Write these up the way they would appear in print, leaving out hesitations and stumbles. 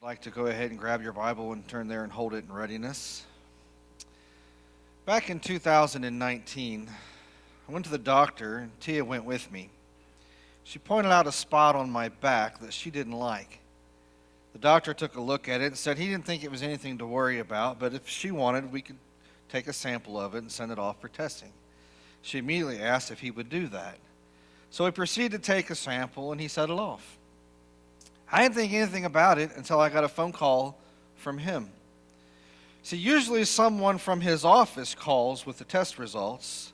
I'd like to go ahead and grab your Bible and turn there and hold it in readiness. Back in 2019, I went to the doctor and Tia went with me. She pointed out a spot on my back that she didn't like. The doctor took a look at it and said he didn't think it was anything to worry about, but if she wanted, we could take a sample of it and send it off for testing. She immediately asked if he would do that. So we proceeded to take a sample and he set it off. I didn't think anything about it until I got a phone call from him. See, usually someone from his office calls with the test results,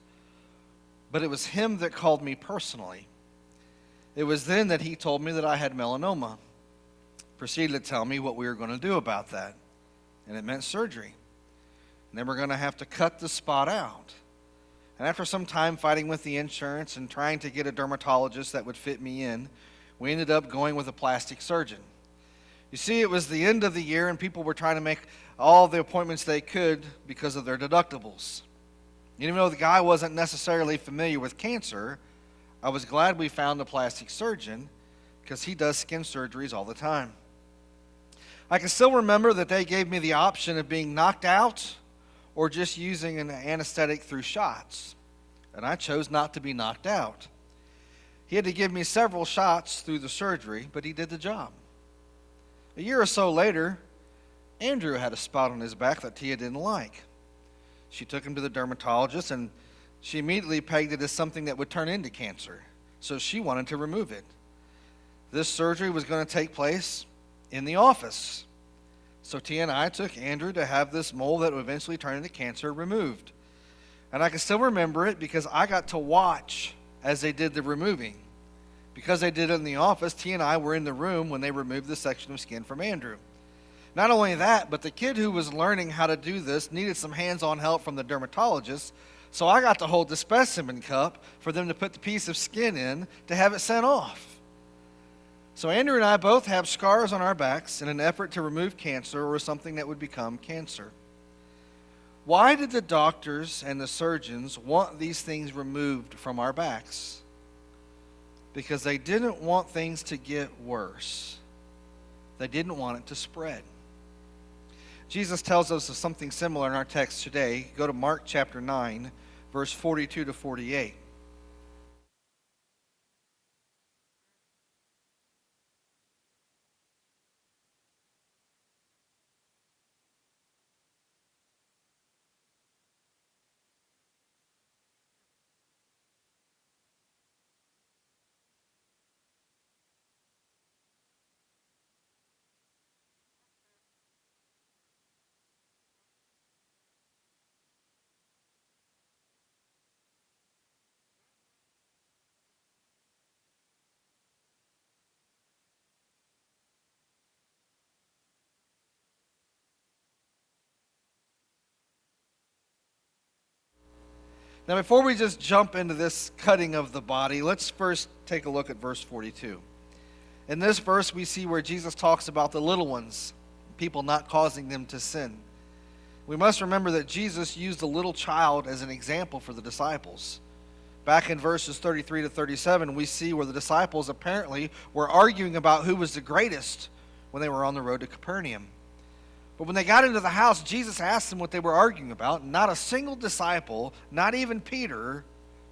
but it was him that called me personally. It was then that he told me that I had melanoma. Proceeded to tell me what we were going to do about that, and it meant surgery. And then we're going to have to cut the spot out. And after some time fighting with the insurance and trying to get a dermatologist that would fit me in, we ended up going with a plastic surgeon. You see, it was the end of the year and people were trying to make all the appointments they could because of their deductibles. Even though the guy wasn't necessarily familiar with cancer, I was glad we found a plastic surgeon because he does skin surgeries all the time. I can still remember that they gave me the option of being knocked out or just using an anesthetic through shots, and I chose not to be knocked out. He had to give me several shots through the surgery, but he did the job. A year or so later, Andrew had a spot on his back that Tia didn't like. She took him to the dermatologist, and she immediately pegged it as something that would turn into cancer, so she wanted to remove it. This surgery was going to take place in the office. So Tia and I took Andrew to have this mole that would eventually turn into cancer removed. And I can still remember it because I got to watch as they did the removing. Because they did it in the office, Tia and I were in the room when they removed the section of skin from Andrew. Not only that, but the kid who was learning how to do this needed some hands-on help from the dermatologist, so I got to hold the specimen cup for them to put the piece of skin in to have it sent off. So Andrew and I both have scars on our backs in an effort to remove cancer or something that would become cancer. Why did the doctors and the surgeons want these things removed from our backs? Because they didn't want things to get worse. They didn't want it to spread. Jesus tells us of something similar in our text today. Go to Mark chapter 9, verse 42 to 48. Now, before we just jump into this cutting of the body, let's first take a look at verse 42. In this verse, we see where Jesus talks about the little ones, people not causing them to sin. We must remember that Jesus used a little child as an example for the disciples. Back in verses 33 to 37, we see where the disciples apparently were arguing about who was the greatest when they were on the road to Capernaum. But when they got into the house, Jesus asked them what they were arguing about. Not a single disciple, not even Peter,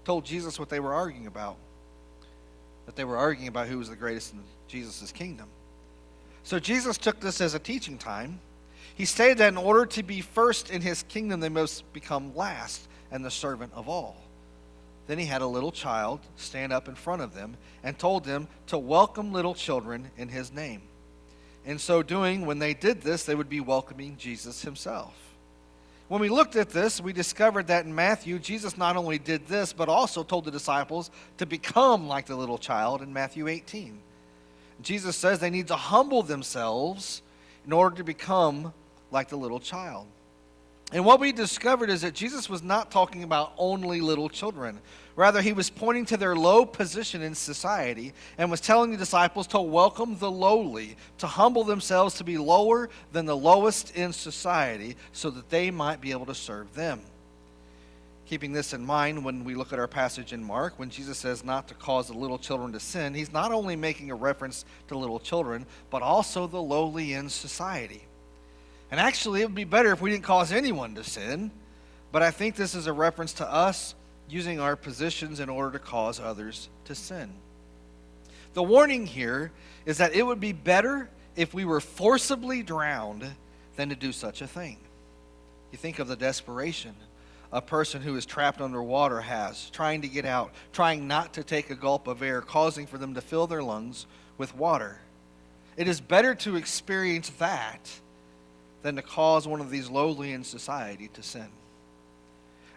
told Jesus what they were arguing about. That they were arguing about who was the greatest in Jesus' kingdom. So Jesus took this as a teaching time. He stated that in order to be first in his kingdom, they must become last and the servant of all. Then he had a little child stand up in front of them and told them to welcome little children in his name. In so doing, when they did this, they would be welcoming Jesus himself. When we looked at this, we discovered that in Matthew, Jesus not only did this, but also told the disciples to become like the little child in Matthew 18. Jesus says they need to humble themselves in order to become like the little child. And what we discovered is that Jesus was not talking about only little children. Rather, he was pointing to their low position in society and was telling the disciples to welcome the lowly, to humble themselves to be lower than the lowest in society so that they might be able to serve them. Keeping this in mind when we look at our passage in Mark, when Jesus says not to cause the little children to sin, he's not only making a reference to little children, but also the lowly in society. And actually, it would be better if we didn't cause anyone to sin, but I think this is a reference to us using our positions in order to cause others to sin. The warning here is that it would be better if we were forcibly drowned than to do such a thing. You think of the desperation a person who is trapped underwater has, trying to get out, trying not to take a gulp of air, causing for them to fill their lungs with water. It is better to experience that than to cause one of these lowly in society to sin.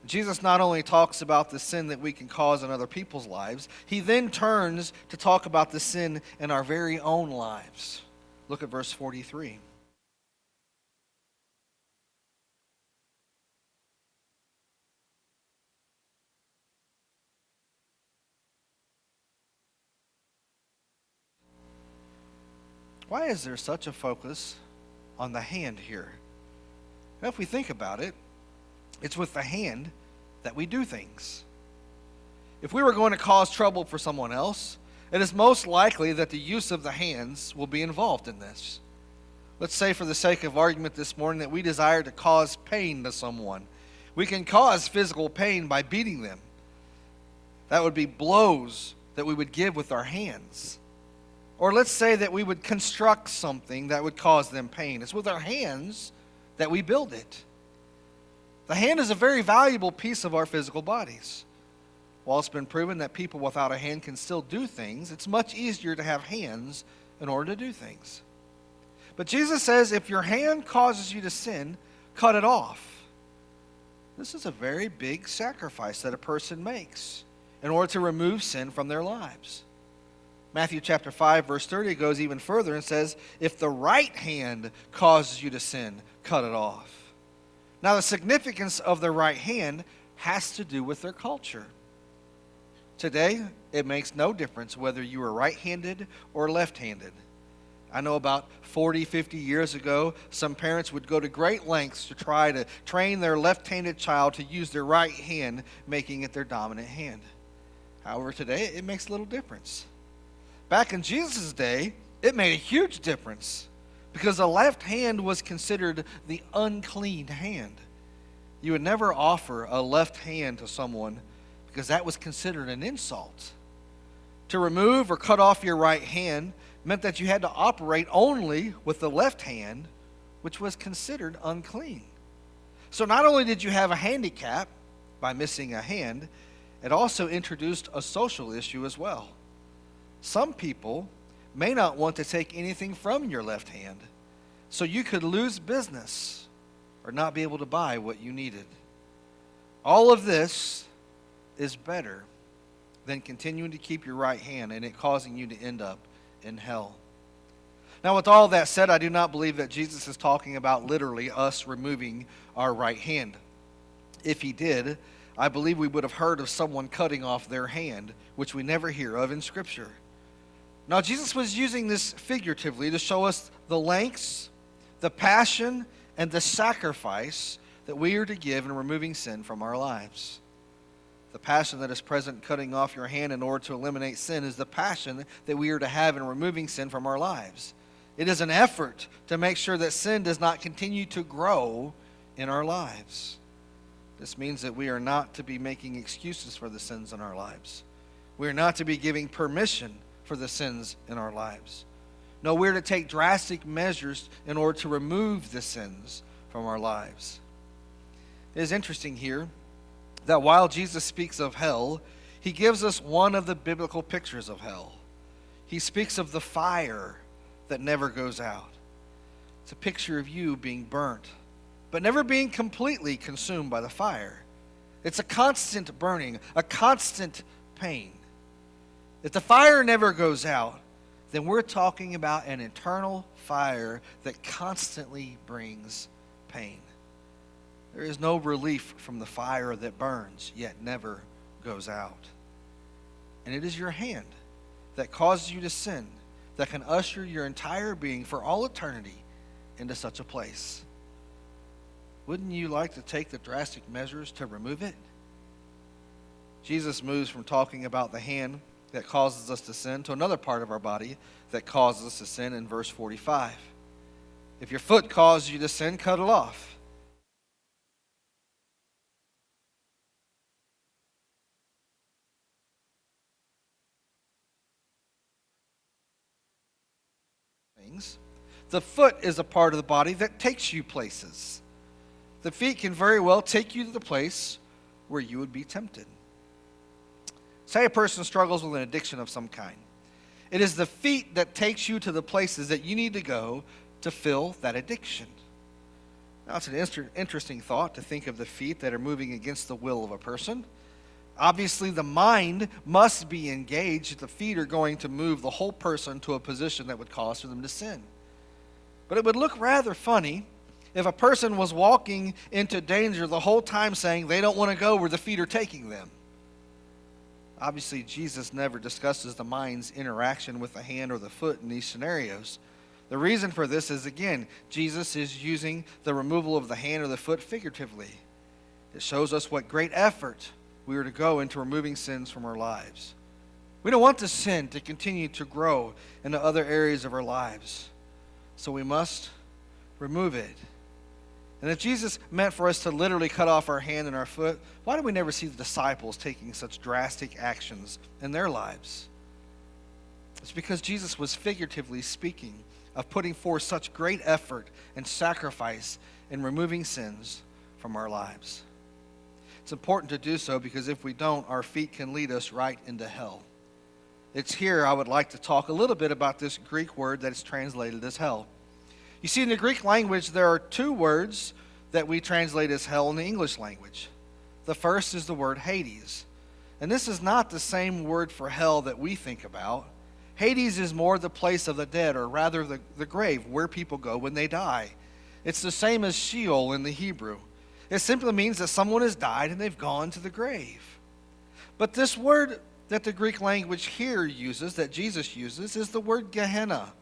Jesus not only talks about the sin that we can cause in other people's lives, he then turns to talk about the sin in our very own lives. Look at verse 43. Why is there such a focus on the hand here? Now, if we think about it, it's with the hand that we do things. If we were going to cause trouble for someone else, it is most likely that the use of the hands will be involved in this. Let's say, for the sake of argument this morning, that we desire to cause pain to someone. We can cause physical pain by beating them. That would be blows that we would give with our hands. Or let's say that we would construct something that would cause them pain. It's with our hands that we build it. The hand is a very valuable piece of our physical bodies. While it's been proven that people without a hand can still do things, it's much easier to have hands in order to do things. But Jesus says, if your hand causes you to sin, cut it off. This is a very big sacrifice that a person makes in order to remove sin from their lives. Matthew chapter 5, verse 30 goes even further and says, if the right hand causes you to sin, cut it off. Now, the significance of the right hand has to do with their culture. Today, it makes no difference whether you are right-handed or left-handed. I know about 40, 50 years ago, some parents would go to great lengths to try to train their left-handed child to use their right hand, making it their dominant hand. However, today, it makes little difference. Back in Jesus' day, it made a huge difference because the left hand was considered the unclean hand. You would never offer a left hand to someone because that was considered an insult. To remove or cut off your right hand meant that you had to operate only with the left hand, which was considered unclean. So not only did you have a handicap by missing a hand, it also introduced a social issue as well. Some people may not want to take anything from your left hand, so you could lose business or not be able to buy what you needed. All of this is better than continuing to keep your right hand and it causing you to end up in hell. Now, with all that said, I do not believe that Jesus is talking about literally us removing our right hand. If he did, I believe we would have heard of someone cutting off their hand, which we never hear of in Scripture. Now, Jesus was using this figuratively to show us the lengths, the passion, and the sacrifice that we are to give in removing sin from our lives. The passion that is present cutting off your hand in order to eliminate sin is the passion that we are to have in removing sin from our lives. It is an effort to make sure that sin does not continue to grow in our lives. This means that we are not to be making excuses for the sins in our lives. We are not to be giving permission for the sins in our lives. No, we're to take drastic measures in order to remove the sins from our lives. It is interesting here that while Jesus speaks of hell, he gives us one of the biblical pictures of hell. He speaks of the fire that never goes out. It's a picture of you being burnt, but never being completely consumed by the fire. It's a constant burning, a constant pain. If the fire never goes out, then we're talking about an eternal fire that constantly brings pain. There is no relief from the fire that burns, yet never goes out. And it is your hand that causes you to sin that can usher your entire being for all eternity into such a place. Wouldn't you like to take the drastic measures to remove it? Jesus moves from talking about the hand that causes us to sin to another part of our body that causes us to sin in verse 45. If your foot causes you to sin, cut it off. The foot is a part of the body that takes you places. The feet can very well take you to the place where you would be tempted. Say a person struggles with an addiction of some kind. It is the feet that takes you to the places that you need to go to fill that addiction. Now, it's an interesting thought to think of the feet that are moving against the will of a person. Obviously, the mind must be engaged if the feet are going to move the whole person to a position that would cause for them to sin. But it would look rather funny if a person was walking into danger the whole time saying they don't want to go where the feet are taking them. Obviously, Jesus never discusses the mind's interaction with the hand or the foot in these scenarios. The reason for this is, again, Jesus is using the removal of the hand or the foot figuratively. It shows us what great effort we are to go into removing sins from our lives. We don't want the sin to continue to grow into other areas of our lives, so we must remove it. And if Jesus meant for us to literally cut off our hand and our foot, why do we never see the disciples taking such drastic actions in their lives? It's because Jesus was figuratively speaking of putting forth such great effort and sacrifice in removing sins from our lives. It's important to do so because if we don't, our feet can lead us right into hell. It's here I would like to talk a little bit about this Greek word that is translated as hell. You see, in the Greek language, there are two words that we translate as hell in the English language. The first is the word Hades. And this is not the same word for hell that we think about. Hades is more the place of the dead, or rather the grave, where people go when they die. It's the same as Sheol in the Hebrew. It simply means that someone has died and they've gone to the grave. But this word that the Greek language here uses, that Jesus uses, is the word Gehenna.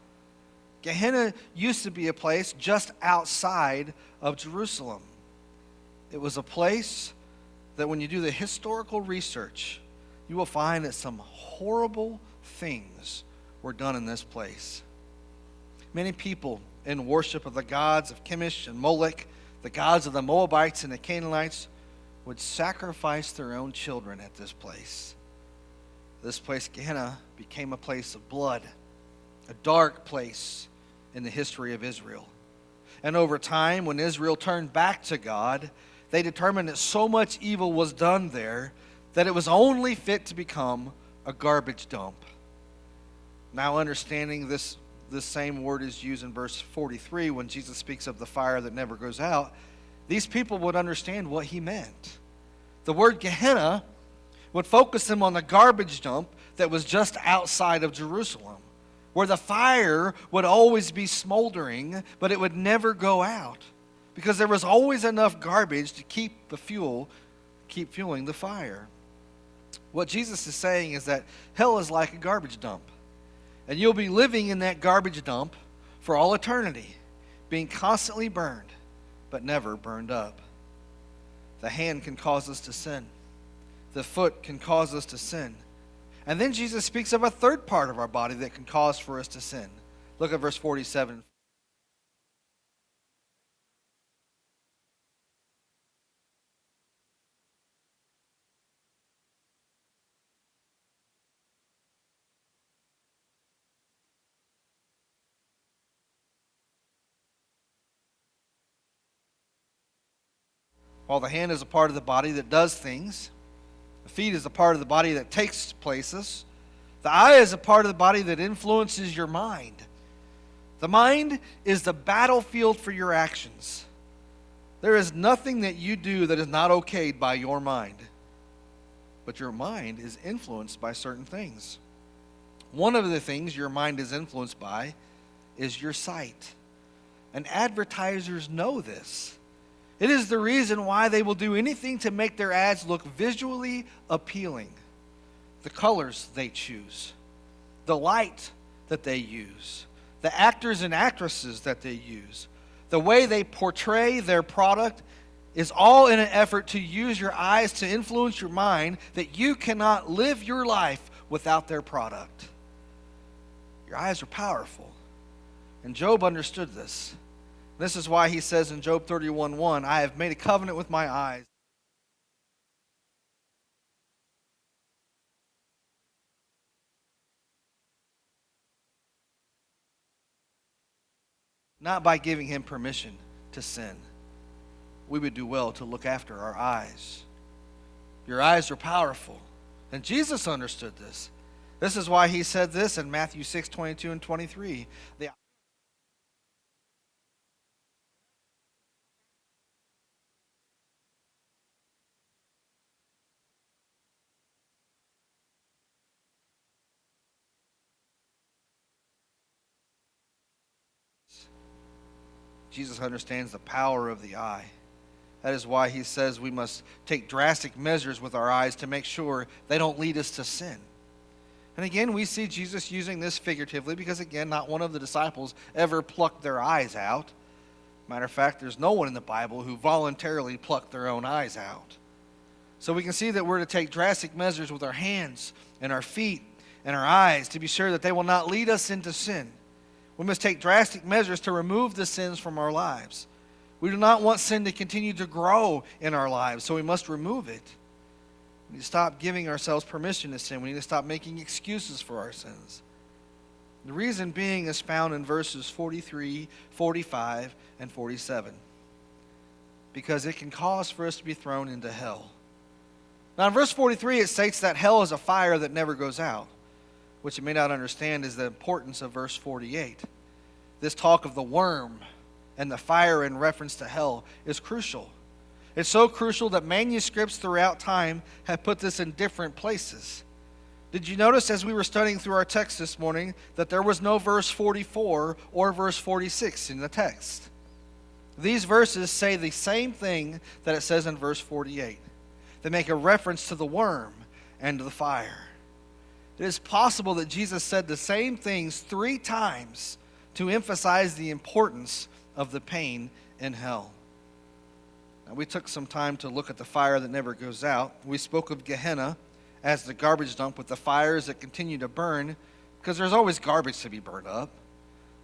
Gehenna used to be a place just outside of Jerusalem. It was a place that when you do the historical research, you will find that some horrible things were done in this place. Many people in worship of the gods of Chemosh and Molech, the gods of the Moabites and the Canaanites, would sacrifice their own children at this place. This place, Gehenna, became a place of blood, a dark place in the history of Israel. And over time, when Israel turned back to God, they determined that so much evil was done there that it was only fit to become a garbage dump. Now, understanding this same word is used in verse 43 when Jesus speaks of the fire that never goes out, these people would understand what he meant. The word Gehenna would focus them on the garbage dump that was just outside of Jerusalem, where the fire would always be smoldering, but it would never go out, because there was always enough garbage to keep fueling the fire. What Jesus is saying is that hell is like a garbage dump, and you'll be living in that garbage dump for all eternity, being constantly burned, but never burned up. The hand can cause us to sin. The foot can cause us to sin. And then Jesus speaks of a third part of our body that can cause for us to sin. Look at verse 47. While the hand is a part of the body that does things, the feet is a part of the body that takes places, the eye is a part of the body that influences your mind. The mind is the battlefield for your actions. There is nothing that you do that is not okayed by your mind. But your mind is influenced by certain things. One of the things your mind is influenced by is your sight. And advertisers know this. It is the reason why they will do anything to make their ads look visually appealing. The colors they choose, the light that they use, the actors and actresses that they use, the way they portray their product is all in an effort to use your eyes to influence your mind that you cannot live your life without their product. Your eyes are powerful. And Job understood this. This is why he says in Job 31:1, I have made a covenant with my eyes. Not by giving him permission to sin. We would do well to look after our eyes. Your eyes are powerful. And Jesus understood this. This is why he said this in Matthew 6:22 and 23. Jesus understands the power of the eye. That is why he says we must take drastic measures with our eyes to make sure they don't lead us to sin. And again, we see Jesus using this figuratively because, again, not one of the disciples ever plucked their eyes out. Matter of fact, there's no one in the Bible who voluntarily plucked their own eyes out. So we can see that we're to take drastic measures with our hands and our feet and our eyes to be sure that they will not lead us into sin. We must take drastic measures to remove the sins from our lives. We do not want sin to continue to grow in our lives, so we must remove it. We need to stop giving ourselves permission to sin. We need to stop making excuses for our sins. The reason being is found in verses 43, 45, and 47. Because it can cause for us to be thrown into hell. Now in verse 43 it states that hell is a fire that never goes out. What you may not understand is the importance of verse 48. This talk of the worm and the fire in reference to hell is crucial. It's so crucial that manuscripts throughout time have put this in different places. Did you notice as we were studying through our text this morning that there was no verse 44 or verse 46 in the text? These verses say the same thing that it says in verse 48. They make a reference to the worm and to the fire. It is possible that Jesus said the same things 3 times to emphasize the importance of the pain in hell. Now, we took some time to look at the fire that never goes out. We spoke of Gehenna as the garbage dump with the fires that continue to burn because there's always garbage to be burned up.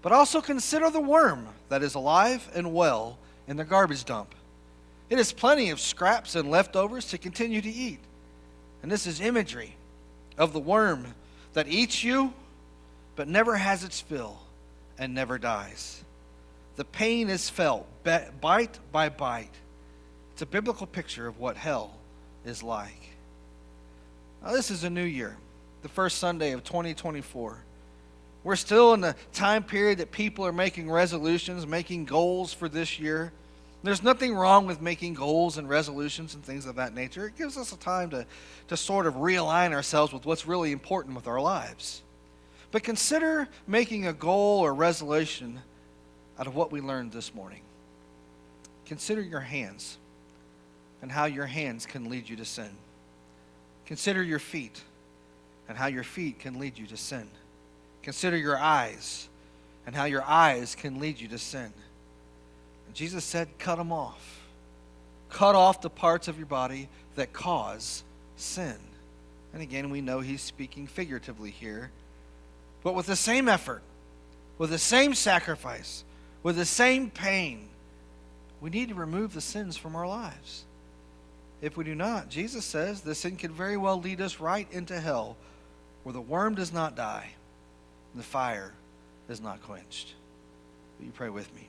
But also consider the worm that is alive and well in the garbage dump. It has plenty of scraps and leftovers to continue to eat. And this is imagery of the worm that eats you but never has its fill and never dies. The pain is felt bite by bite. It's a biblical picture of what hell is like. Now this is a new year, the first Sunday of 2024. We're still in the time period that people are making resolutions, making goals for this year. There's nothing wrong with making goals and resolutions and things of that nature. It gives us a time to sort of realign ourselves with what's really important with our lives. But consider making a goal or resolution out of what we learned this morning. Consider your hands and how your hands can lead you to sin. Consider your feet and how your feet can lead you to sin. Consider your eyes and how your eyes can lead you to sin. And Jesus said, cut them off. Cut off the parts of your body that cause sin. And again, we know he's speaking figuratively here. But with the same effort, with the same sacrifice, with the same pain, we need to remove the sins from our lives. If we do not, Jesus says the sin could very well lead us right into hell, where the worm does not die and the fire is not quenched. Will you pray with me?